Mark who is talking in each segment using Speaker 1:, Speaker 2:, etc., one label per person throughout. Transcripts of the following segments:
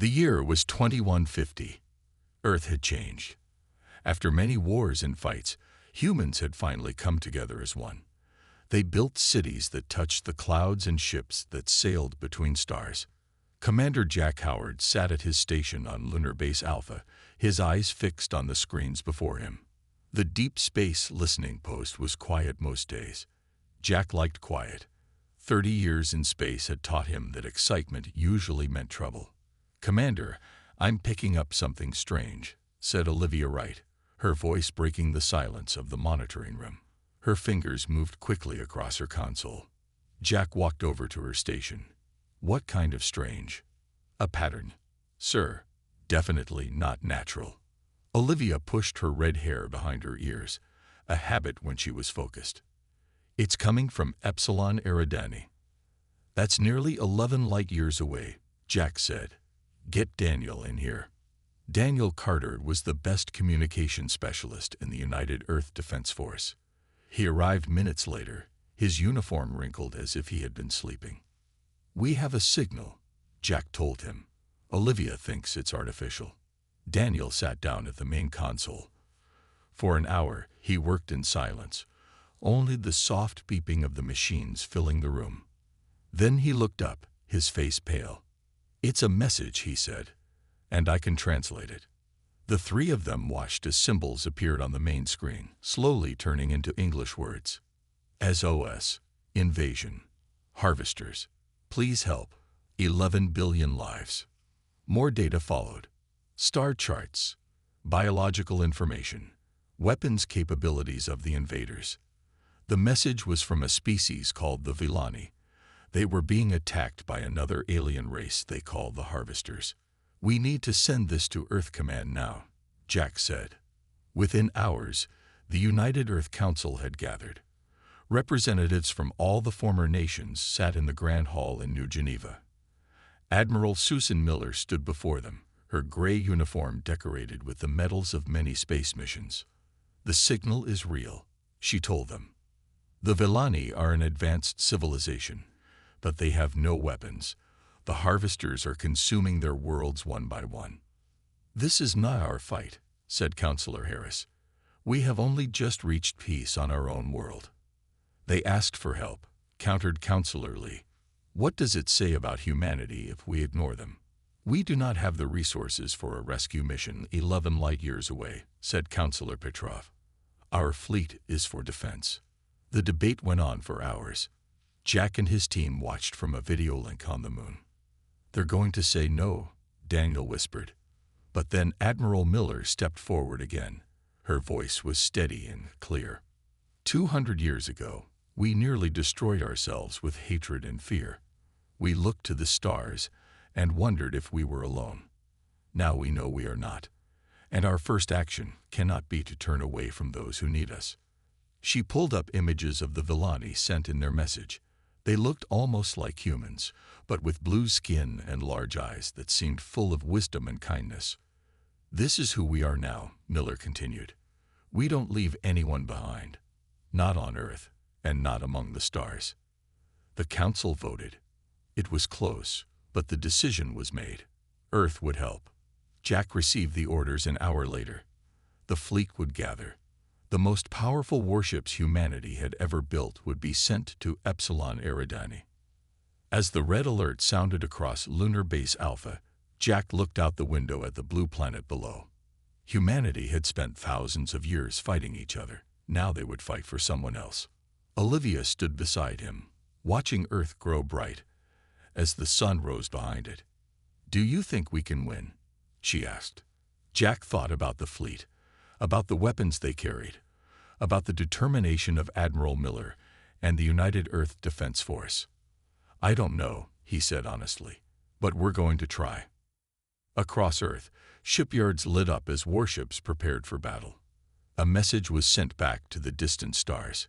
Speaker 1: The year was 2150. Earth had changed. After many wars and fights, humans had finally come together as one. They built cities that touched the clouds and ships that sailed between stars. Commander Jack Howard sat at his station on Lunar Base Alpha, his eyes fixed on the screens before him. The deep space listening post was quiet most days. Jack liked quiet. 30 years in space had taught him that excitement usually meant trouble. "Commander, I'm picking up something strange," said Olivia Wright, her voice breaking the silence of the monitoring room. Her fingers moved quickly across her console. Jack walked over to her station. "What kind of strange?" "A pattern, sir. Definitely not natural." Olivia pushed her red hair behind her ears, a habit when she was focused. "It's coming from Epsilon Eridani." "That's nearly 11 light years away," Jack said. "Get Daniel in here." Daniel Carter was the best communication specialist in the United Earth Defense Force. He arrived minutes later, his uniform wrinkled as if he had been sleeping. "We have a signal," Jack told him. "Olivia thinks it's artificial." Daniel sat down at the main console. For an hour, he worked in silence, only the soft beeping of the machines filling the room. Then he looked up, his face pale. "It's a message," he said, "and I can translate it." The three of them watched as symbols appeared on the main screen, slowly turning into English words. SOS, invasion, harvesters, please help, 11 billion lives. More data followed. Star charts, biological information, weapons capabilities of the invaders. The message was from a species called the Villani. They were being attacked by another alien race they called the Harvesters. "We need to send this to Earth Command now," Jack said. Within hours, the United Earth Council had gathered. Representatives from all the former nations sat in the Grand Hall in New Geneva. Admiral Susan Miller stood before them, her gray uniform decorated with the medals of many space missions. "The signal is real," she told them. "The Villani are an advanced civilization, but they have no weapons. The Harvesters are consuming their worlds one by one." "This is not our fight," said Counselor Harris. "We have only just reached peace on our own world." "They asked for help," countered Counselor Lee. "What does it say about humanity if we ignore them?" "We do not have the resources for a rescue mission 11 light years away," said Counselor Petrov. "Our fleet is for defense." The debate went on for hours. Jack and his team watched from a video link on the moon. "They're going to say no," Daniel whispered. But then Admiral Miller stepped forward again. Her voice was steady and clear. 200 years ago, we nearly destroyed ourselves with hatred and fear. We looked to the stars and wondered if we were alone. Now we know we are not, and our first action cannot be to turn away from those who need us." She pulled up images of the Villani sent in their message. They looked almost like humans, but with blue skin and large eyes that seemed full of wisdom and kindness. "This is who we are now," Miller continued. "We don't leave anyone behind. Not on Earth, and not among the stars." The council voted. It was close, but the decision was made. Earth would help. Jack received the orders an hour later. The fleet would gather. The most powerful warships humanity had ever built would be sent to Epsilon Eridani. As the red alert sounded across Lunar Base Alpha, Jack looked out the window at the blue planet below. Humanity had spent thousands of years fighting each other. Now they would fight for someone else. Olivia stood beside him, watching Earth grow bright as the sun rose behind it. "Do you think we can win?" she asked. Jack thought about the fleet, about the weapons they carried, about the determination of Admiral Miller and the United Earth Defense Force. "I don't know," he said honestly, "but we're going to try." Across Earth, shipyards lit up as warships prepared for battle. A message was sent back to the distant stars.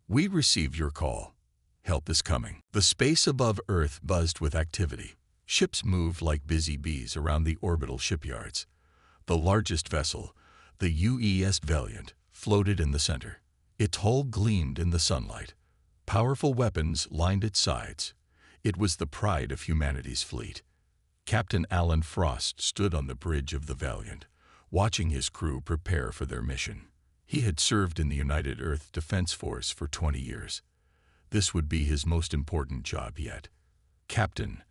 Speaker 1: "We received your call. Help is coming." The space above Earth buzzed with activity. Ships moved like busy bees around the orbital shipyards. The largest vessel, the UES Valiant, floated in the center. Its hull gleamed in the sunlight. Powerful weapons lined its sides. It was the pride of humanity's fleet. Captain Alan Frost stood on the bridge of the Valiant, watching his crew prepare for their mission. He had served in the United Earth Defense Force for 20 years. This would be his most important job yet. "Captain,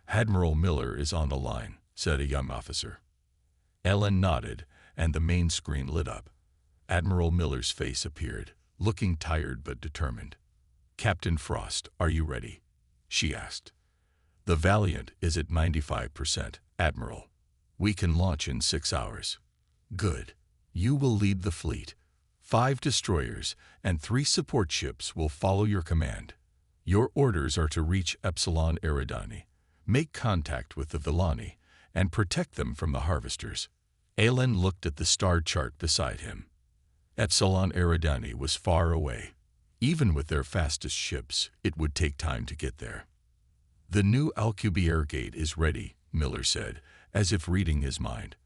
Speaker 1: Admiral Miller is on the line," said a young officer. Ellen nodded, and the main screen lit up. Admiral Miller's face appeared, looking tired but determined. "Captain Frost, are you ready?" she asked. "The Valiant is at 95%, Admiral. We can launch in 6 hours." "Good. You will lead the fleet. 5 destroyers and 3 support ships will follow your command. Your orders are to reach Epsilon Eridani, make contact with the Villani, and protect them from the harvesters." Alan looked at the star chart beside him. Epsilon Eridani was far away. Even with their fastest ships, it would take time to get there. "The new Alcubierre gate is ready," Miller said, as if reading his mind.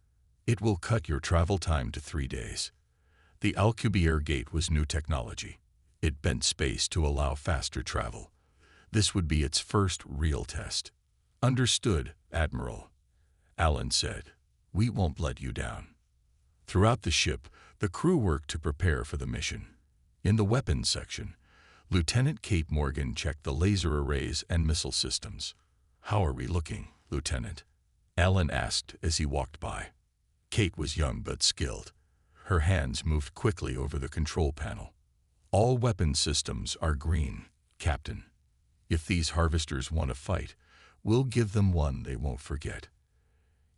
Speaker 1: "It will cut your travel time to 3 days." The Alcubierre gate was new technology. It bent space to allow faster travel. This would be its first real test. "Understood, Admiral," Alan said. "We won't let you down." Throughout the ship, the crew worked to prepare for the mission. In the weapons section, Lieutenant Kate Morgan checked the laser arrays and missile systems. "How are we looking, Lieutenant?" Alan asked as he walked by. Kate was young but skilled. Her hands moved quickly over the control panel. "All weapon systems are green, Captain. If these harvesters want to fight, we'll give them one they won't forget."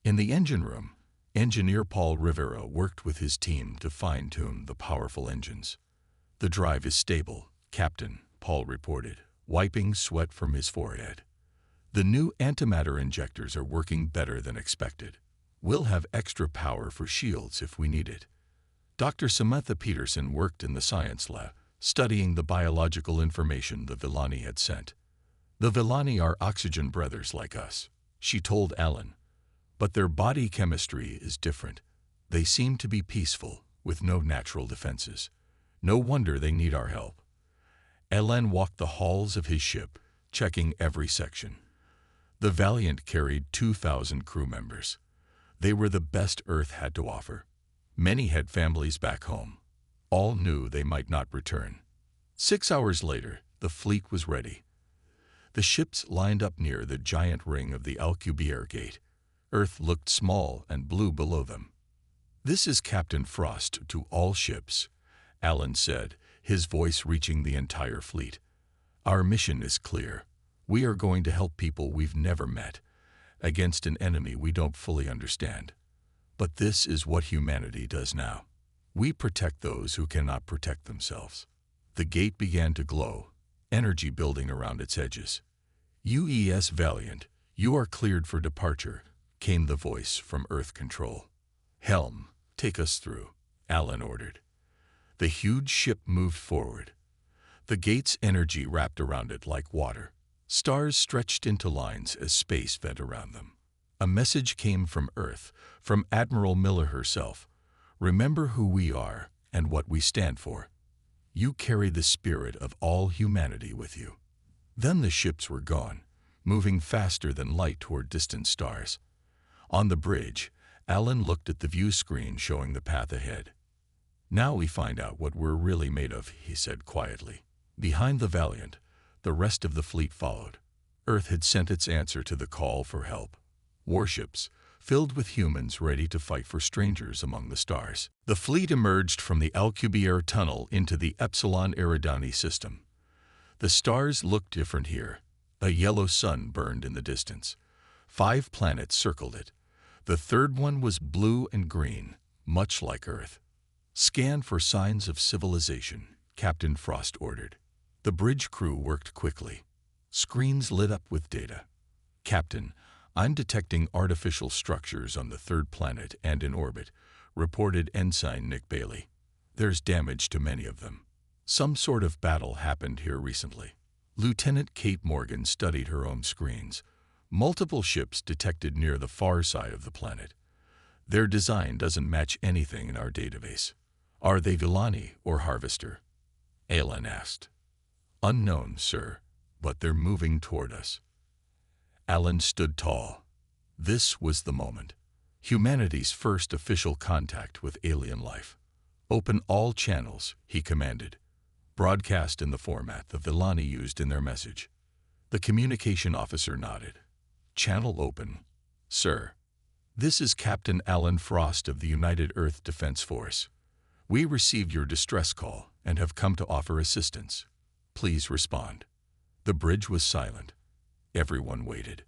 Speaker 1: In the engine room, Engineer Paul Rivera worked with his team to fine-tune the powerful engines. "The drive is stable, Captain," Paul reported, wiping sweat from his forehead. "The new antimatter injectors are working better than expected. We'll have extra power for shields if we need it." Dr. Samantha Peterson worked in the science lab, studying the biological information the Villani had sent. "The Villani are oxygen breathers like us," she told Alan. "But their body chemistry is different. They seem to be peaceful, with no natural defenses. No wonder they need our help." Alan walked the halls of his ship, checking every section. The Valiant carried 2,000 crew members. They were the best Earth had to offer. Many had families back home. All knew they might not return. 6 hours later, the fleet was ready. The ships lined up near the giant ring of the Alcubierre gate. Earth looked small and blue below them. "This is Captain Frost to all ships," Alan said, his voice reaching the entire fleet. "Our mission is clear. We are going to help people we've never met, against an enemy we don't fully understand. But this is what humanity does now. We protect those who cannot protect themselves." The gate began to glow, energy building around its edges. "UES Valiant, you are cleared for departure," came the voice from Earth Control. "Helm, take us through," Alan ordered. The huge ship moved forward. The gate's energy wrapped around it like water. Stars stretched into lines as space fed around them. A message came from Earth, from Admiral Miller herself. "Remember who we are and what we stand for. You carry the spirit of all humanity with you." Then the ships were gone, moving faster than light toward distant stars. On the bridge, Alan looked at the view screen showing the path ahead. "Now we find out what we're really made of," he said quietly. Behind the Valiant, the rest of the fleet followed. Earth had sent its answer to the call for help. Warships, filled with humans ready to fight for strangers among the stars. The fleet emerged from the Alcubierre tunnel into the Epsilon Eridani system. The stars looked different here. A yellow sun burned in the distance. 5 planets circled it. The third one was blue and green, much like Earth. "Scan for signs of civilization," Captain Frost ordered. The bridge crew worked quickly. Screens lit up with data. "Captain, I'm detecting artificial structures on the third planet and in orbit," reported Ensign Nick Bailey. "There's damage to many of them. Some sort of battle happened here recently." Lieutenant Kate Morgan studied her own screens. Multiple ships detected near the far side of the planet. "Their design doesn't match anything in our database." "Are they Villani or Harvester?" Alan asked. "Unknown, sir, but they're moving toward us." Alan stood tall. This was the moment. Humanity's first official contact with alien life. Open all channels, he commanded. Broadcast in the format the Villani used in their message. The communication officer nodded. Channel open. Sir. This is Captain Alan Frost of the United Earth Defense Force. We received your distress call and have come to offer assistance. Please respond. The bridge was silent. Everyone waited.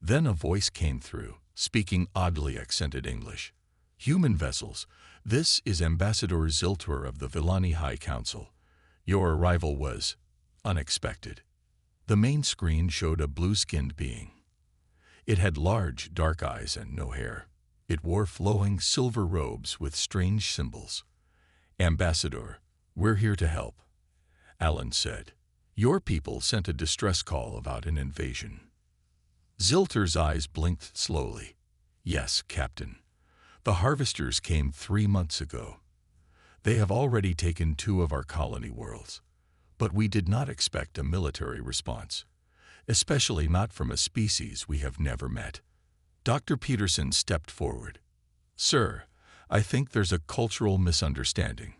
Speaker 1: Then a voice came through, speaking oddly accented English. Human vessels, this is Ambassador Ziltur of the Villani High Council. Your arrival was unexpected. The main screen showed a blue-skinned being. It had large, dark eyes and no hair. It wore flowing silver robes with strange symbols. Ambassador, we're here to help, Alan said. Your people sent a distress call about an invasion. Ziltur's eyes blinked slowly. Yes, Captain. The harvesters came 3 months ago. They have already taken 2 of our colony worlds. But we did not expect a military response, especially not from a species we have never met. Dr. Peterson stepped forward. Sir, I think there's a cultural misunderstanding.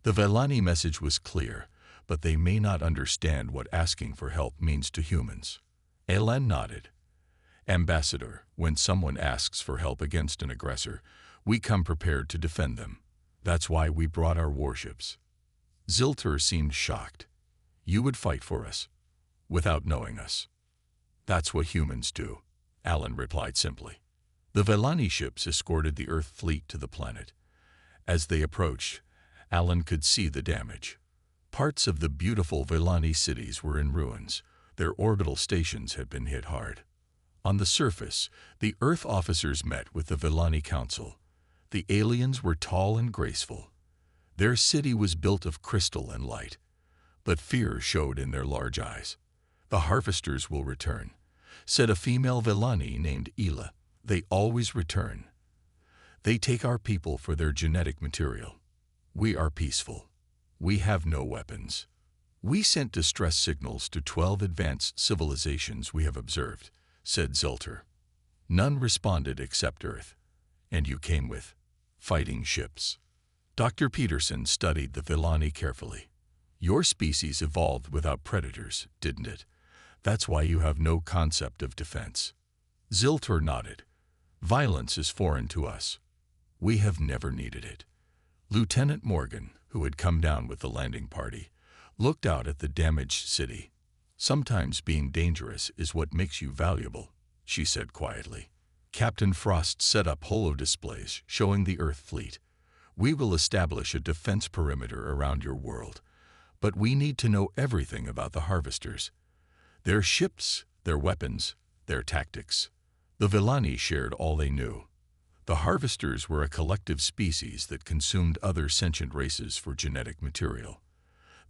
Speaker 1: The Villani message was clear, but they may not understand what asking for help means to humans. Alan nodded. Ambassador, when someone asks for help against an aggressor, we come prepared to defend them. That's why we brought our warships. Ziltur seemed shocked. You would fight for us, without knowing us. That's what humans do, Alan replied simply. The Villani ships escorted the Earth fleet to the planet. As they approached, Alan could see the damage. Parts of the beautiful Villani cities were in ruins. Their orbital stations had been hit hard. On the surface, the Earth officers met with the Villani Council. The aliens were tall and graceful. Their city was built of crystal and light, but fear showed in their large eyes. The harvesters will return, said a female Villani named Ela. They always return. They take our people for their genetic material. We are peaceful. We have no weapons. We sent distress signals to 12 advanced civilizations we have observed, said Ziltur. None responded except Earth. And you came with fighting ships. Dr. Peterson studied the Villani carefully. Your species evolved without predators, didn't it? That's why you have no concept of defense. Ziltur nodded. Violence is foreign to us. We have never needed it. Lieutenant Morgan, who had come down with the landing party, looked out at the damaged city. Sometimes being dangerous is what makes you valuable, she said quietly. Captain Frost set up holo displays showing the Earth fleet. We will establish a defense perimeter around your world, but we need to know everything about the harvesters. Their ships, their weapons, their tactics. The Villani shared all they knew. The harvesters were a collective species that consumed other sentient races for genetic material.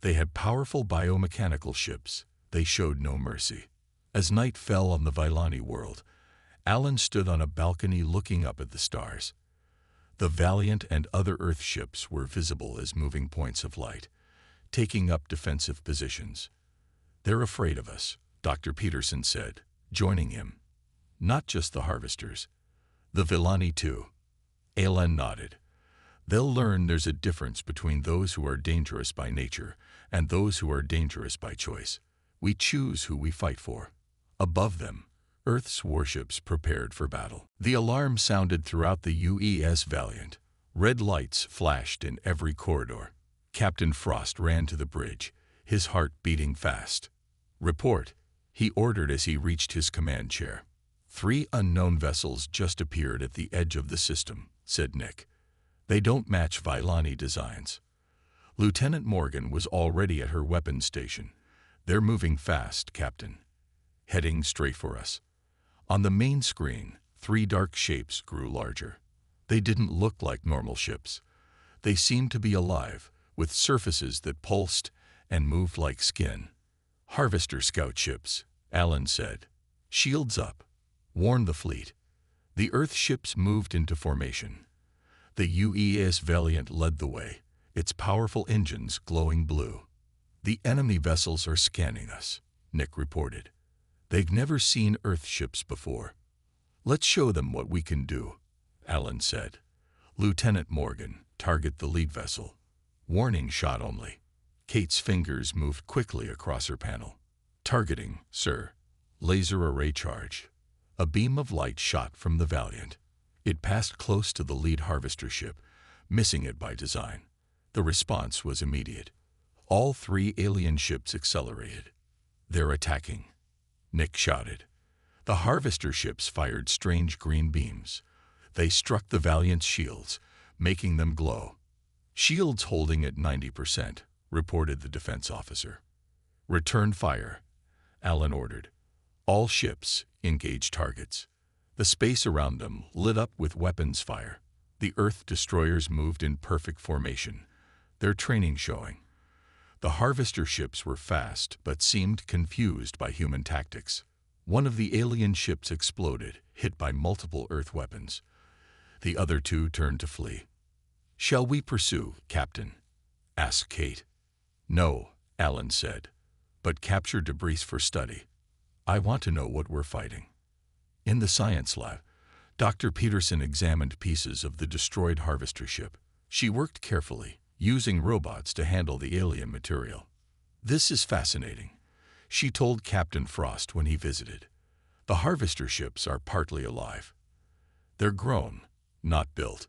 Speaker 1: They had powerful biomechanical ships. They showed no mercy. As night fell on the Villani world, Alan stood on a balcony looking up at the stars. The Valiant and other Earth ships were visible as moving points of light, taking up defensive positions. They're afraid of us, Dr. Peterson said, joining him. Not just the harvesters. The Villani too. Alan nodded. They'll learn there's a difference between those who are dangerous by nature and those who are dangerous by choice. We choose who we fight for. Above them, Earth's warships prepared for battle. The alarm sounded throughout the UES Valiant. Red lights flashed in every corridor. Captain Frost ran to the bridge, his heart beating fast. Report, he ordered as he reached his command chair. 3 unknown vessels just appeared at the edge of the system, said Nick. They don't match Villani designs. Lieutenant Morgan was already at her weapons station. They're moving fast, Captain. Heading straight for us. On the main screen, 3 dark shapes grew larger. They didn't look like normal ships. They seemed to be alive, with surfaces that pulsed and moved like skin. Harvester scout ships, Alan said. Shields up. Warn the fleet. The Earth ships moved into formation. The UES Valiant led the way, its powerful engines glowing blue. The enemy vessels are scanning us, Nick reported. They've never seen Earth ships before. Let's show them what we can do, Alan said. Lieutenant Morgan, target the lead vessel. Warning shot only. Kate's fingers moved quickly across her panel. Targeting, sir. Laser array charge. A beam of light shot from the Valiant. It passed close to the lead harvester ship, missing it by design. The response was immediate. All three alien ships accelerated. They're attacking, Nick shouted. The harvester ships fired strange green beams. They struck the Valiant's shields, making them glow. Shields holding at 90%, reported the defense officer. Return fire, Alan ordered. All ships engage targets. The space around them lit up with weapons fire. The Earth destroyers moved in perfect formation, their training showing. The harvester ships were fast but seemed confused by human tactics. One of the alien ships exploded, hit by multiple Earth weapons. The other two turned to flee. "Shall we pursue, Captain?" asked Kate. "No," Alan said, "but capture debris for study. I want to know what we're fighting." In the science lab, Dr. Peterson examined pieces of the destroyed harvester ship. She worked carefully, using robots to handle the alien material. "This is fascinating," she told Captain Frost when he visited. "The harvester ships are partly alive. They're grown, not built."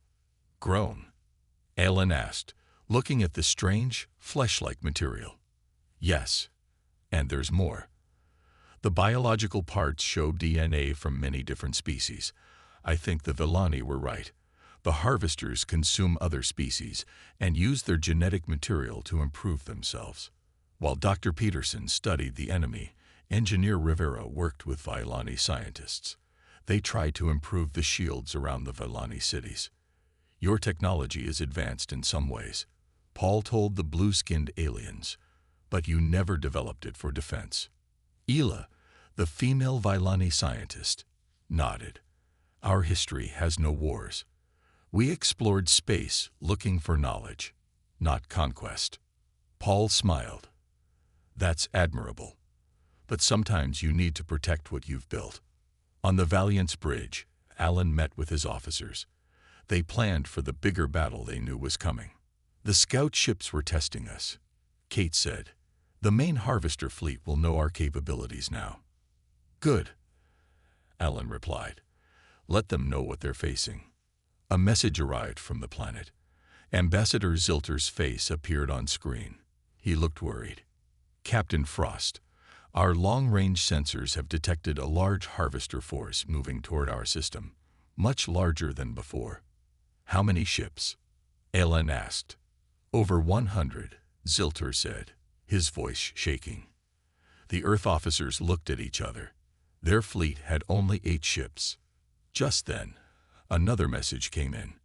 Speaker 1: "Grown?" Alan asked, looking at the strange, flesh-like material. "Yes, and there's more. The biological parts show DNA from many different species. I think the Villani were right. The harvesters consume other species and use their genetic material to improve themselves." While Dr. Peterson studied the enemy, Engineer Rivera worked with Villani scientists. They tried to improve the shields around the Villani cities. "Your technology is advanced in some ways," Paul told the blue-skinned aliens, "but you never developed it for defense." Ela, the female Villani scientist, nodded. "Our history has no wars. We explored space looking for knowledge, not conquest." Paul smiled. "That's admirable. But sometimes you need to protect what you've built." On the Valiant's bridge, Alan met with his officers. They planned for the bigger battle they knew was coming. "The scout ships were testing us," Kate said. "The main harvester fleet will know our capabilities now." "Good," Alan replied. "Let them know what they're facing." A message arrived from the planet. Ambassador Zilter's face appeared on screen. He looked worried. "Captain Frost, our long-range sensors have detected a large harvester force moving toward our system, much larger than before." "How many ships?" Alan asked. "Over 100, Zilter said, his voice shaking. The Earth officers looked at each other. Their fleet had only 8 ships. Just then, another message came in.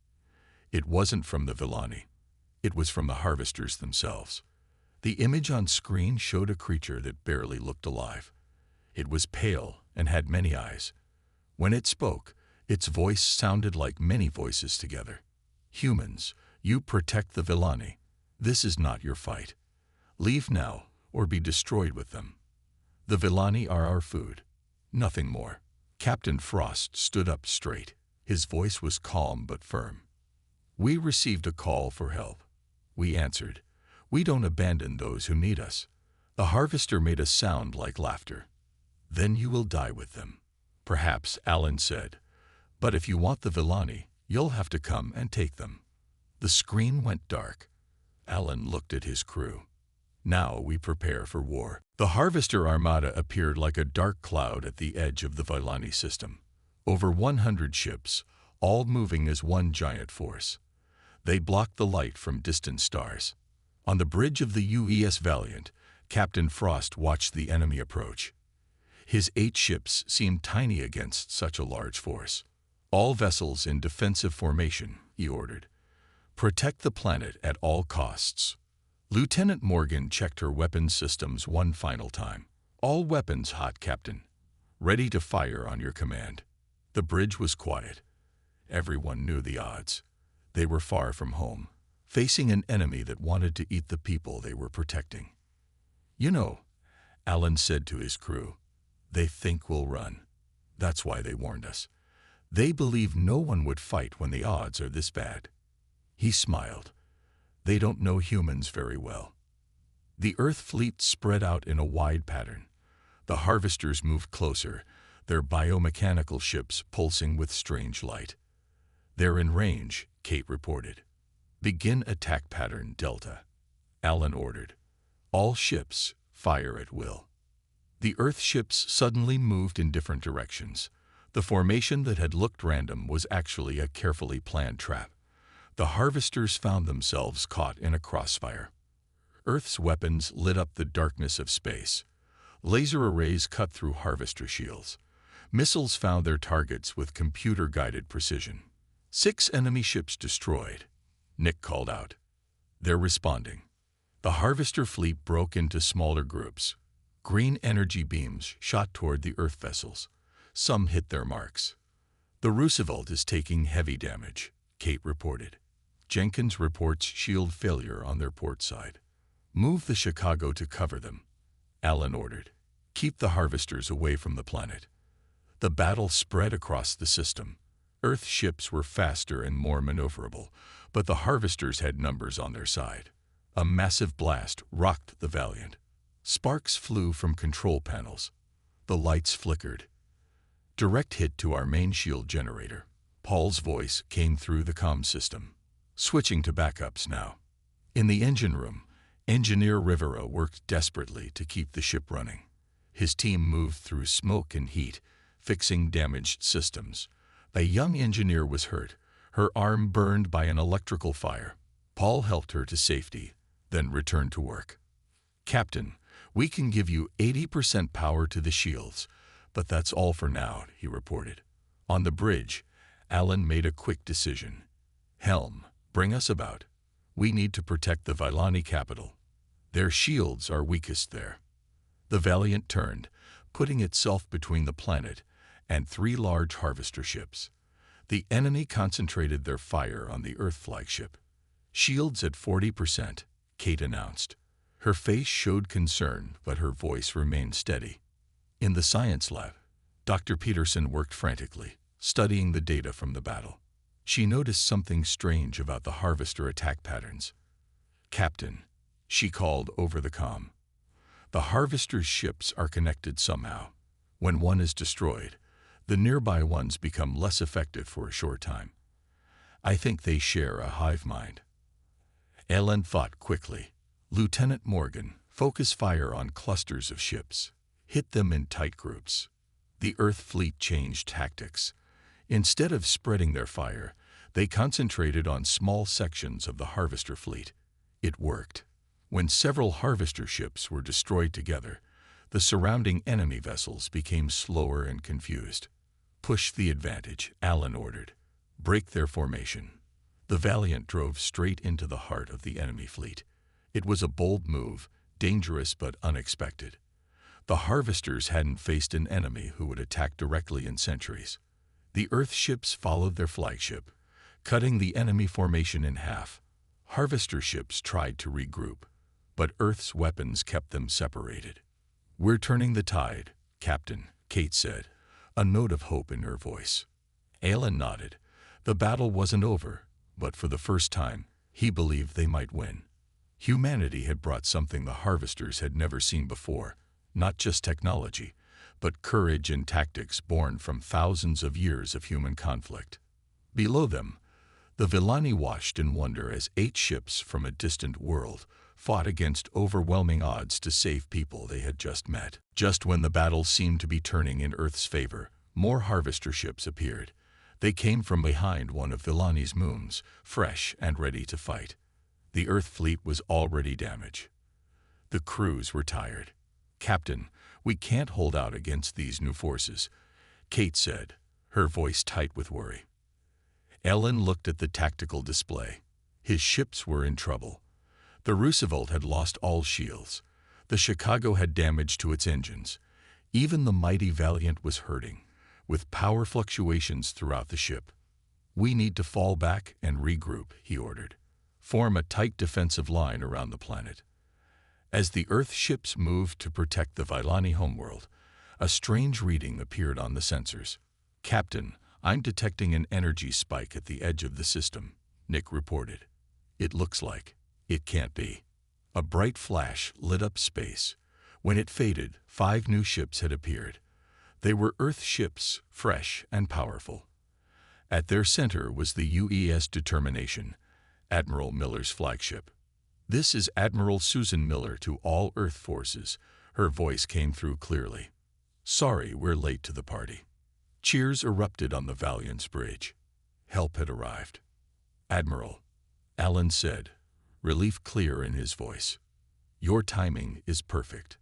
Speaker 1: It wasn't from the Villani. It was from the harvesters themselves. The image on screen showed a creature that barely looked alive. It was pale and had many eyes. When it spoke, its voice sounded like many voices together. "Humans, you protect the Villani. This is not your fight. Leave now or be destroyed with them. The Villani are our food, nothing more." Captain Frost stood up straight. His voice was calm but firm. "We received a call for help. We answered. We don't abandon those who need us." The harvester made a sound like laughter. "Then you will die with them." "Perhaps," Alan said. "But if you want the Villani, you'll have to come and take them." The screen went dark. Alan looked at his crew. "Now we prepare for war." The harvester armada appeared like a dark cloud at the edge of the Villani system. Over 100 ships, all moving as one giant force. They blocked the light from distant stars. On the bridge of the UES Valiant, Captain Frost watched the enemy approach. His 8 ships seemed tiny against such a large force. "All vessels in defensive formation," he ordered. "Protect the planet at all costs." Lieutenant Morgan checked her weapons systems one final time. "All weapons hot, Captain. Ready to fire on your command." The bridge was quiet. Everyone knew the odds. They were far from home, facing an enemy that wanted to eat the people they were protecting. "You know," Alan said to his crew, "they think we'll run. That's why they warned us. They believe no one would fight when the odds are this bad. He smiled. They don't know humans very well. The Earth fleet spread out in a wide pattern. The harvesters moved closer, their biomechanical ships pulsing with strange light. They're in range, Kate reported. Begin attack pattern Delta. Alan ordered. All ships, fire at will. The Earth ships suddenly moved in different directions. The formation that had looked random was actually a carefully planned trap. The harvesters found themselves caught in a crossfire. Earth's weapons lit up the darkness of space. Laser arrays cut through harvester shields. Missiles found their targets with computer-guided precision. 6 enemy ships destroyed, Nick called out. They're responding. The harvester fleet broke into smaller groups. Green energy beams shot toward the Earth vessels. Some hit their marks. The Roosevelt is taking heavy damage, Kate reported. Jenkins reports shield failure on their port side. Move the Chicago to cover them, Alan ordered. Keep the harvesters away from the planet. The battle spread across the system. Earth ships were faster and more maneuverable, but the harvesters had numbers on their side. A massive blast rocked the Valiant. Sparks flew from control panels. The lights flickered. Direct hit to our main shield generator. Paul's voice came through the comm system. Switching to backups now. In the engine room, Engineer Rivera worked desperately to keep the ship running. His team moved through smoke and heat, fixing damaged systems. A young engineer was hurt, her arm burned by an electrical fire. Paul helped her to safety, then returned to work. Captain, we can give you 80% power to the shields, but that's all for now, he reported. On the bridge, Alan made a quick decision. Helm, bring us about. We need to protect the Vylani capital. Their shields are weakest there. The Valiant turned, putting itself between the planet and 3 large harvester ships. The enemy concentrated their fire on the Earth flagship. Shields at 40%, Kate announced. Her face showed concern, but her voice remained steady. In the science lab, Dr. Peterson worked frantically, studying the data from the battle. She noticed something strange about the harvester attack patterns. Captain, she called over the comm. The harvester's ships are connected somehow. When one is destroyed, the nearby ones become less effective for a short time. I think they share a hive mind. Ellen thought quickly. Lieutenant Morgan, focus fire on clusters of ships. Hit them in tight groups. The Earth fleet changed tactics. Instead of spreading their fire, they concentrated on small sections of the harvester fleet. It worked. When several harvester ships were destroyed together, the surrounding enemy vessels became slower and confused. Push the advantage, Alan ordered. Break their formation. The Valiant drove straight into the heart of the enemy fleet. It was a bold move, dangerous but unexpected. The harvesters hadn't faced an enemy who would attack directly in centuries. The Earth ships followed their flagship, cutting the enemy formation in half. Harvester ships tried to regroup, but Earth's weapons kept them separated. We're turning the tide, Captain, Kate said, a note of hope in her voice. Alan nodded. The battle wasn't over, but for the first time, he believed they might win. Humanity had brought something the harvesters had never seen before, not just technology, but courage and tactics born from thousands of years of human conflict. Below them, the Vylani watched in wonder as 8 ships from a distant world fought against overwhelming odds to save people they had just met. Just when the battle seemed to be turning in Earth's favor, more harvester ships appeared. They came from behind one of Vylani's moons, fresh and ready to fight. The Earth fleet was already damaged. The crews were tired. Captain, we can't hold out against these new forces, Kate said, her voice tight with worry. Ellen looked at the tactical display. His ships were in trouble. The Roosevelt had lost all shields. The Chicago had damage to its engines. Even the mighty Valiant was hurting, with power fluctuations throughout the ship. We need to fall back and regroup, he ordered. Form a tight defensive line around the planet. As the Earth ships moved to protect the Vylani homeworld, a strange reading appeared on the sensors. Captain, I'm detecting an energy spike at the edge of the system, Nick reported. It looks like it can't be. A bright flash lit up space. When it faded, 5 new ships had appeared. They were Earth ships, fresh and powerful. At their center was the UES Determination, Admiral Miller's flagship. "This is Admiral Susan Miller to all Earth forces," her voice came through clearly. "Sorry we're late to the party." Cheers erupted on the Valiant's bridge. Help had arrived. "Admiral," Allen said, relief clear in his voice. "Your timing is perfect."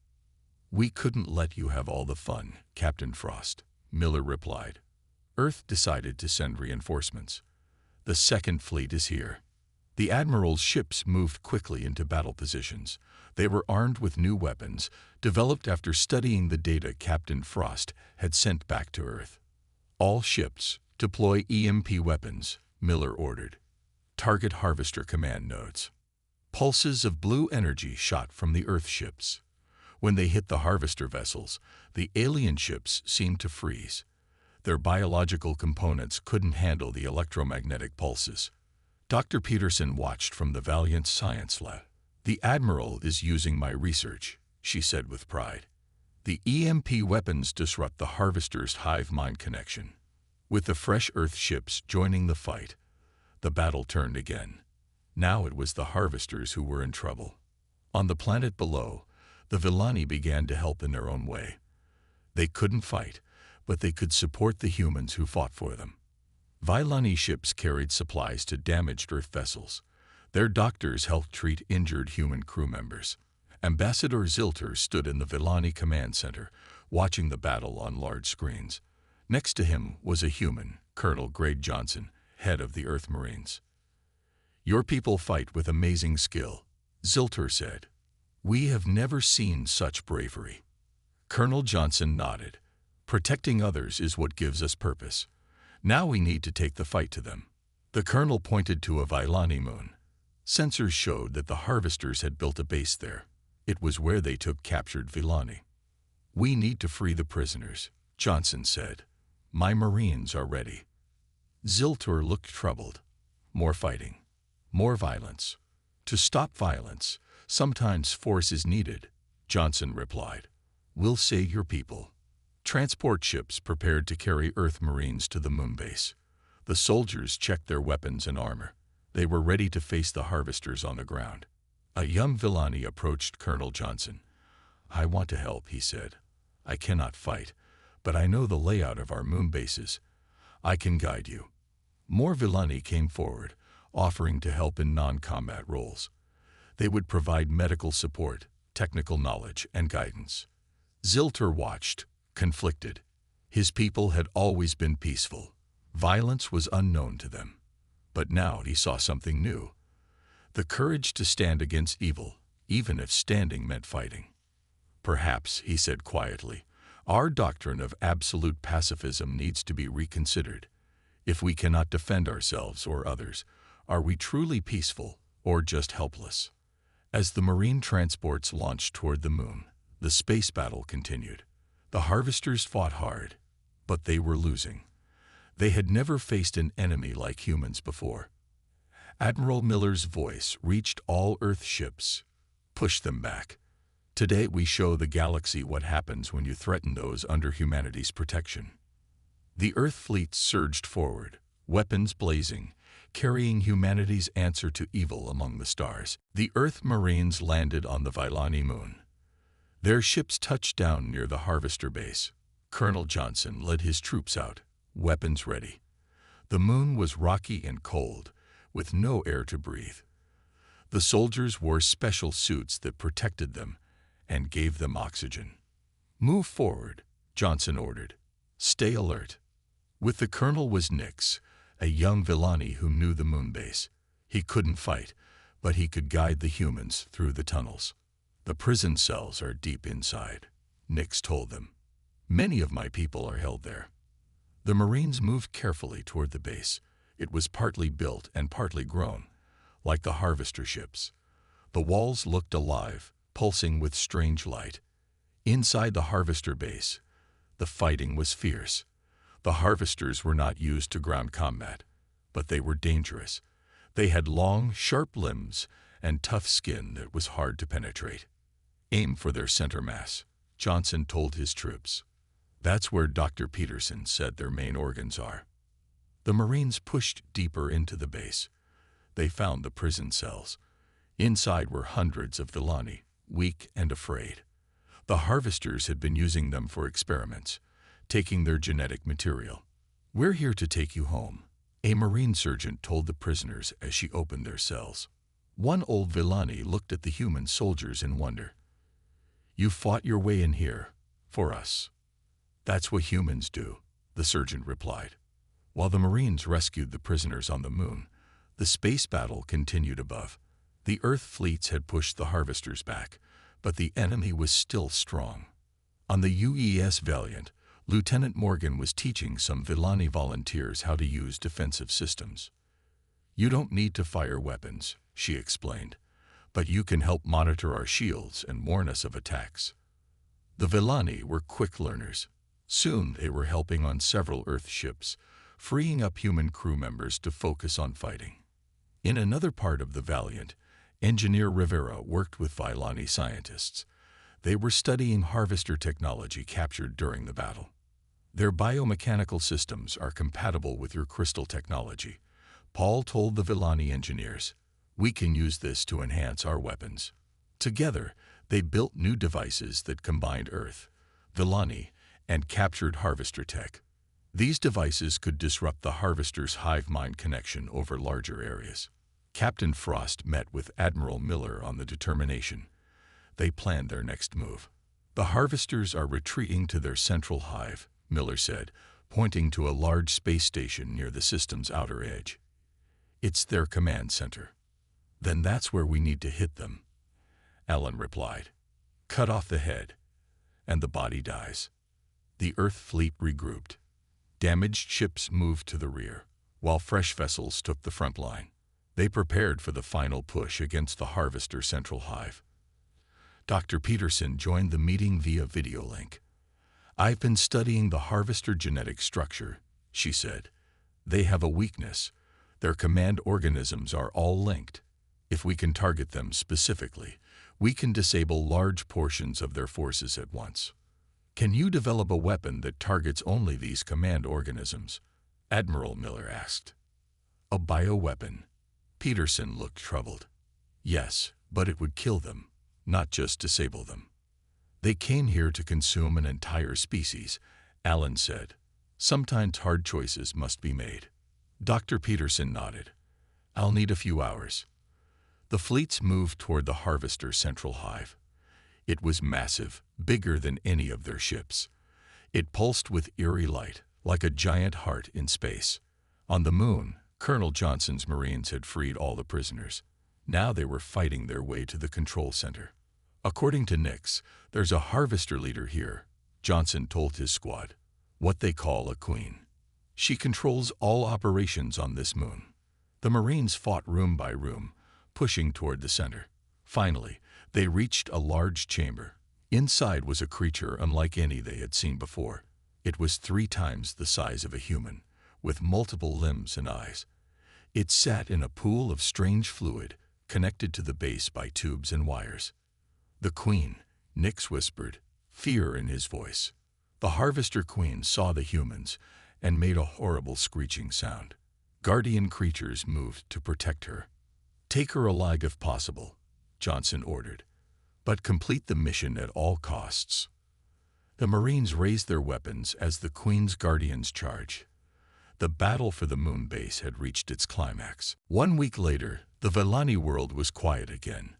Speaker 1: "We couldn't let you have all the fun, Captain Frost," Miller replied. "Earth decided to send reinforcements. The Second Fleet is here." The Admiral's ships moved quickly into battle positions. They were armed with new weapons, developed after studying the data Captain Frost had sent back to Earth. "All ships, deploy EMP weapons," Miller ordered. "Target harvester command nodes." Pulses of blue energy shot from the Earth ships. When they hit the harvester vessels, the alien ships seemed to freeze. Their biological components couldn't handle the electromagnetic pulses. Dr. Peterson watched from the Valiant Science Lab. "The Admiral is using my research," she said with pride. "The EMP weapons disrupt the Harvester's hive mind connection." With the fresh Earth ships joining the fight, the battle turned again. Now it was the Harvesters who were in trouble. On the planet below, the Villani began to help in their own way. They couldn't fight, but they could support the humans who fought for them. Villani ships carried supplies to damaged Earth vessels. Their doctors helped treat injured human crew members. Ambassador Zilter stood in the Villani command center, watching the battle on large screens. Next to him was a human, Colonel Grade Johnson, head of the Earth Marines. "Your people fight with amazing skill," Zilter said. "We have never seen such bravery." Colonel Johnson nodded. "Protecting others is what gives us purpose. Now we need to take the fight to them." The colonel pointed to a Villani moon. Sensors showed that the Harvesters had built a base there. It was where they took captured Villani. "We need to free the prisoners," Johnson said. "My Marines are ready." Zilter looked troubled. "More fighting. More violence. To stop violence, sometimes force is needed," Johnson replied. "We'll save your people." Transport ships prepared to carry Earth Marines to the moon base. The soldiers checked their weapons and armor. They were ready to face the Harvesters on the ground. A young Villani approached Colonel Johnson. "I want to help," he said. "I cannot fight, but I know the layout of our moon bases. I can guide you." More Villani came forward, offering to help in non-combat roles. They would provide medical support, technical knowledge, and guidance. Zilter watched, conflicted. His people had always been peaceful. Violence was unknown to them. But now he saw something new. The courage to stand against evil, even if standing meant fighting. "Perhaps," he said quietly, "our doctrine of absolute pacifism needs to be reconsidered. If we cannot defend ourselves or others, are we truly peaceful or just helpless?" As the Marine transports launched toward the moon, the space battle continued. The Harvesters fought hard, but they were losing. They had never faced an enemy like humans before. Admiral Miller's voice reached all Earth ships. "Push them back. Today we show the galaxy what happens when you threaten those under humanity's protection." The Earth fleet surged forward, weapons blazing, carrying humanity's answer to evil among the stars. The Earth Marines landed on the Villani moon. Their ships touched down near the Harvester base. Colonel Johnson led his troops out, weapons ready. The moon was rocky and cold, with no air to breathe. The soldiers wore special suits that protected them and gave them oxygen. "Move forward," Johnson ordered. "Stay alert." With the colonel was Nix, a young Villani who knew the moon base. He couldn't fight, but he could guide the humans through the tunnels. "The prison cells are deep inside," Nix told them. "Many of my people are held there." The Marines moved carefully toward the base. It was partly built and partly grown, like the Harvester ships. The walls looked alive, pulsing with strange light. Inside the Harvester base, the fighting was fierce. The harvesters were not used to ground combat, but they were dangerous. They had long, sharp limbs and tough skin that was hard to penetrate. Aim for their center mass, Johnson told his troops. That's where Dr. Peterson said their main organs are. The Marines pushed deeper into the base. They found the prison cells. Inside were hundreds of Villani, weak and afraid. The harvesters had been using them for experiments, taking their genetic material. "We're here to take you home," a Marine sergeant told the prisoners as she opened their cells. One old Villani looked at the human soldiers in wonder. "You fought your way in here, for us." "That's what humans do," the sergeant replied. While the Marines rescued the prisoners on the moon, the space battle continued above. The Earth fleets had pushed the harvesters back, but the enemy was still strong. On the UES Valiant, Lieutenant Morgan was teaching some Villani volunteers how to use defensive systems. "You don't need to fire weapons," she explained, "but you can help monitor our shields and warn us of attacks." The Villani were quick learners. Soon they were helping on several Earth ships, freeing up human crew members to focus on fighting. In another part of the Valiant, Engineer Rivera worked with Villani scientists. They were studying harvester technology captured during the battle. "Their biomechanical systems are compatible with your crystal technology," Paul told the Villani engineers. "We can use this to enhance our weapons." Together, they built new devices that combined Earth, Villani, and captured harvester tech. These devices could disrupt the harvester's hive-mind connection over larger areas. Captain Frost met with Admiral Miller on the Determination. They planned their next move. "The harvesters are retreating to their central hive," Miller said, pointing to a large space station near the system's outer edge. "It's their command center." "Then that's where we need to hit them," Allen replied. "Cut off the head, and the body dies." The Earth fleet regrouped. Damaged ships moved to the rear, while fresh vessels took the front line. They prepared for the final push against the Harvester Central Hive. Dr. Peterson joined the meeting via video link. "I've been studying the Harvester genetic structure," she said. "They have a weakness. Their command organisms are all linked. If we can target them specifically, we can disable large portions of their forces at once." "Can you develop a weapon that targets only these command organisms?" Admiral Miller asked. "A bioweapon?" Peterson looked troubled. "Yes, but it would kill them, not just disable them." "They came here to consume an entire species," Allen said. "Sometimes hard choices must be made." Dr. Peterson nodded. "I'll need a few hours." The fleets moved toward the Harvester Central Hive. It was massive, bigger than any of their ships. It pulsed with eerie light, like a giant heart in space. On the moon, Colonel Johnson's Marines had freed all the prisoners. Now they were fighting their way to the control center. "According to Nix, there's a harvester leader here," Johnson told his squad. "What they call a queen. She controls all operations on this moon." The Marines fought room by room, pushing toward the center. Finally, they reached a large chamber. Inside was a creature unlike any they had seen before. It was 3 times the size of a human, with multiple limbs and eyes. It sat in a pool of strange fluid, connected to the base by tubes and wires. "The queen," Nix whispered, fear in his voice. The Harvester Queen saw the humans and made a horrible screeching sound. Guardian creatures moved to protect her. "Take her alive if possible," Johnson ordered, "but complete the mission at all costs." The Marines raised their weapons as the Queen's Guardians charged. The battle for the moon base had reached its climax. 1 week later, the Villani world was quiet again.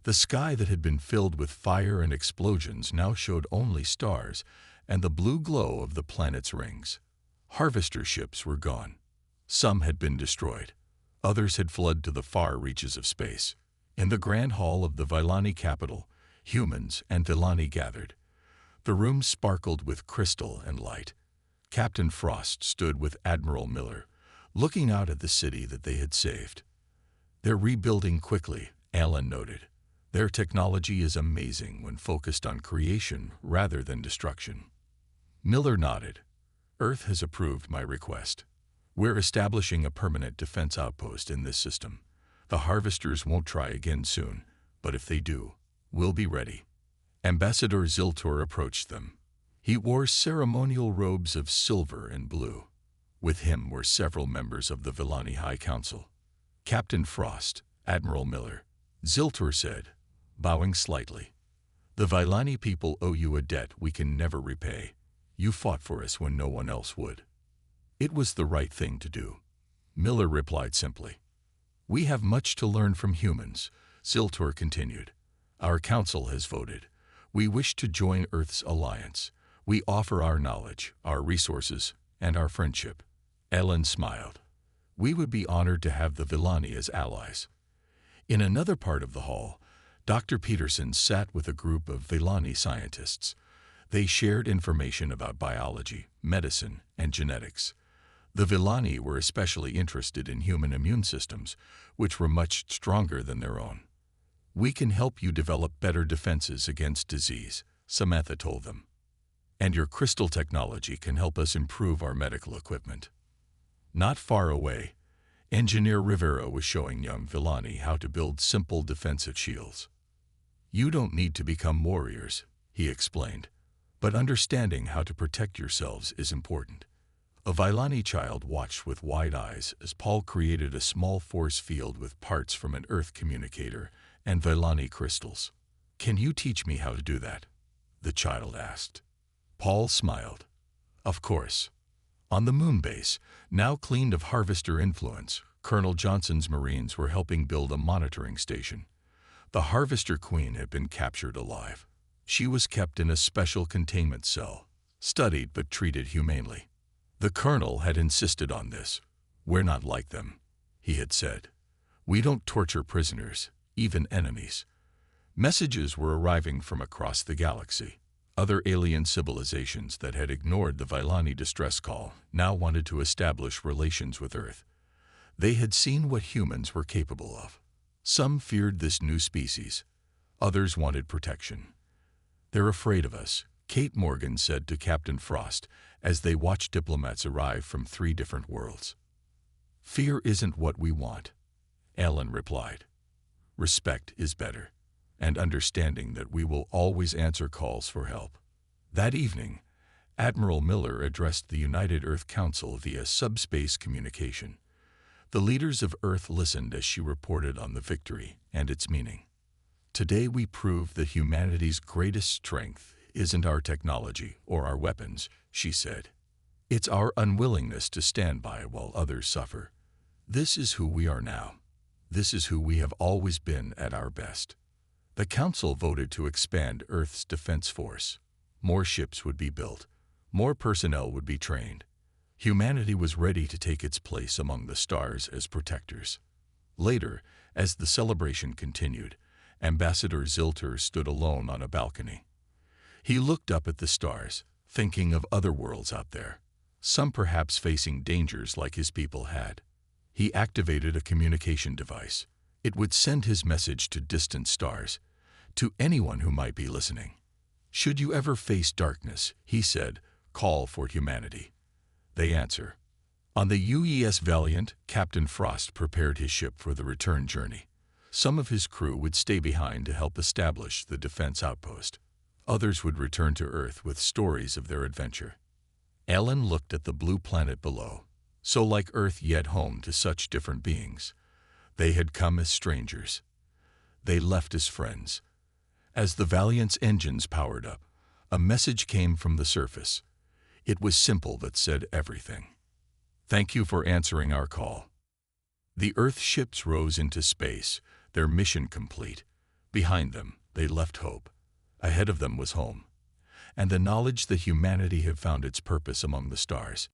Speaker 1: The sky that had been filled with fire and explosions now showed only stars and the blue glow of the planet's rings. Harvester ships were gone. Some had been destroyed. Others had fled to the far reaches of space. In the grand hall of the Villani capital, humans and Villani gathered. The room sparkled with crystal and light. Captain Frost stood with Admiral Miller, looking out at the city that they had saved. "They're rebuilding quickly," Allen noted. "Their technology is amazing when focused on creation rather than destruction." Miller nodded. Earth has approved my request. We're establishing a permanent defense outpost in this system. The harvesters won't try again soon, but if they do, we'll be ready." Ambassador Ziltor approached them. He wore ceremonial robes of silver and blue. With him were several members of the Villani High Council. Captain Frost, Admiral Miller, Ziltor said, bowing slightly. "The Villani people owe you a debt we can never repay. You fought for us when no one else would." "It was the right thing to do," Miller replied simply. "We have much to learn from humans," Ziltor continued. "Our council has voted. We wish to join Earth's alliance. We offer our knowledge, our resources, and our friendship." Ellen smiled. "We would be honored to have the Villani as allies." In another part of the hall, Dr. Peterson sat with a group of Villani scientists. They shared information about biology, medicine, and genetics. The Villani were especially interested in human immune systems, which were much stronger than their own. "We can help you develop better defenses against disease," Samantha told them. "And your crystal technology can help us improve our medical equipment." Not far away, Engineer Rivera was showing young Villani how to build simple defensive shields. "You don't need to become warriors," he explained, "but understanding how to protect yourselves is important." A Villani child watched with wide eyes as Paul created a small force field with parts from an Earth communicator and Villani crystals. "Can you teach me how to do that?" the child asked. Paul smiled. "Of course." On the moon base, now cleaned of harvester influence, Colonel Johnson's Marines were helping build a monitoring station. The Harvester Queen had been captured alive. She was kept in a special containment cell, studied but treated humanely. The colonel had insisted on this. "We're not like them," he had said. "We don't torture prisoners, even enemies." Messages were arriving from across the galaxy. Other alien civilizations that had ignored the Villani distress call now wanted to establish relations with Earth. They had seen what humans were capable of. Some feared this new species. Others wanted protection. "They're afraid of us," Kate Morgan said to Captain Frost as they watched diplomats arrive from 3 different worlds. "Fear isn't what we want," Ellen replied. "Respect is better, and understanding that we will always answer calls for help." That evening, Admiral Miller addressed the United Earth Council via subspace communication. The leaders of Earth listened as she reported on the victory and its meaning. "Today we proved that humanity's greatest strength isn't our technology or our weapons," she said. "It's our unwillingness to stand by while others suffer. This is who we are now. This is who we have always been at our best." The Council voted to expand Earth's defense force. More ships would be built. More personnel would be trained. Humanity was ready to take its place among the stars as protectors. Later, as the celebration continued, Ambassador Ziltor stood alone on a balcony. He looked up at the stars, thinking of other worlds out there, some perhaps facing dangers like his people had. He activated a communication device. It would send his message to distant stars, to anyone who might be listening. "Should you ever face darkness," he said, "call for humanity." They answer. On the UES Valiant, Captain Frost prepared his ship for the return journey. Some of his crew would stay behind to help establish the defense outpost. Others would return to Earth with stories of their adventure. Ellen looked at the blue planet below, so like Earth yet home to such different beings. They had come as strangers. They left as friends. As the Valiant's engines powered up, a message came from the surface. It was simple but said everything. "Thank you for answering our call." The Earth ships rose into space, their mission complete. Behind them, they left hope. Ahead of them was home, and the knowledge that humanity had found its purpose among the stars.